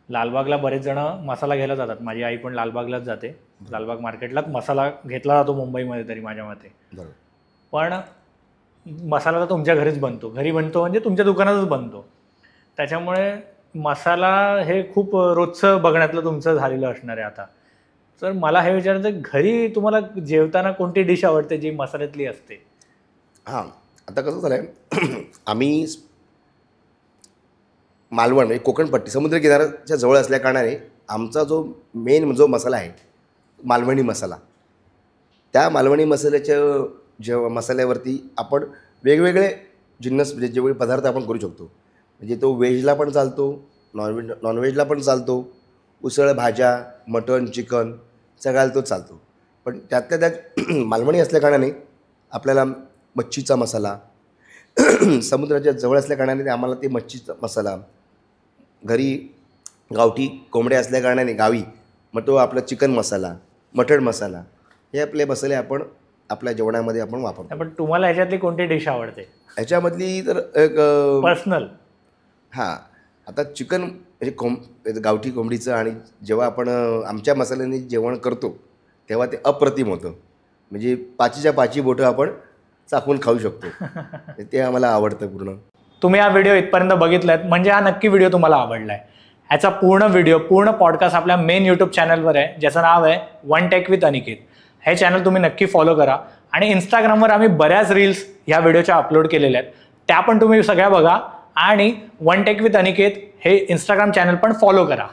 लालबागला बरेच जण मसाला घ्यायला जातात. माझी आई पण लालबागलाच जाते. लालबाग मार्केटलाच मसाला घेतला जातो मुंबईमध्ये तरी माझ्या मते. पण मसाला तर तुमच्या घरीच बनतो. घरी बनतो म्हणजे तुमच्या दुकानातच बनतो. त्याच्यामुळे मसाला हे खूप रोजचं बघण्यातलं तुमचं झालेलं असणार आहे आता. तर मला हे विचारायचं, घरी तुम्हाला जेवताना कोणती डिश आवडते जी मसाल्यातली असते? हां, आता कसं झालं आहे आम्ही मालवण म्हणजे कोकणपट्टी समुद्रकिनाऱ्याच्या जवळ असल्या कारणाने आमचा जो मेन जो मसाला आहे मालवणी मसाला. त्या मालवणी मसाल्याच्या मसाल्यावरती आपण वेगवेगळे जिन्नस म्हणजे जेवढे पदार्थ आपण करू शकतो. म्हणजे तो व्हेजला पण चालतो, नॉनव्हेजला पण चालतो, उसळ भाज्या, मटण चिकन सगळ्याला तो चालतो. पण त्यातल्या त्यात मालवणी असल्या कारणाने आपल्याला मच्छीचा मसाला समुद्राच्या जवळ असल्या कारणाने आम्हाला ते मच्छीचा मसाला, घरी गावठी कोंबड्या असल्या कारणाने गावी मग तो आपला चिकन मसाला, मटण मसाला हे आपले मसाले आपण आपल्या जेवणामध्ये आपण वापरतो. पण तुम्हाला ह्याच्यातली कोणती डिश आवडते ह्याच्यामधली तर एक पर्सनल? हां, आता चिकन म्हणजे गावठी कोंबडीचं आणि जेव्हा आपण आमच्या मसाल्याने जेवण करतो तेव्हा ते अप्रतिम होतं. म्हणजे पाचीच्या पाची बोटं आपण चाखून खाऊ शकतो. ते आम्हाला आवडतं पूर्ण. तुम्ही हा व्हिडिओ इथपर्यंत बघितलात म्हणजे हा नक्की व्हिडिओ तुम्हाला आवडला आहे. ह्याचा पूर्ण व्हिडिओ पूर्ण पॉडकास्ट आपल्या मेन यूट्यूब चॅनलवर आहे, ज्याचं नाव आहे वन टेक विथ अनिकेत. हे चॅनल तुम्ही नक्की फॉलो करा. आणि इंस्टाग्रामवर आम्ही बऱ्याच रील्स ह्या व्हिडिओच्या अपलोड केलेल्या आहेत, त्या पण तुम्ही सगळ्या बघा. आणि वन टेक विथ अनिकेत हे इंस्टाग्राम चॅनल पण फॉलो करा.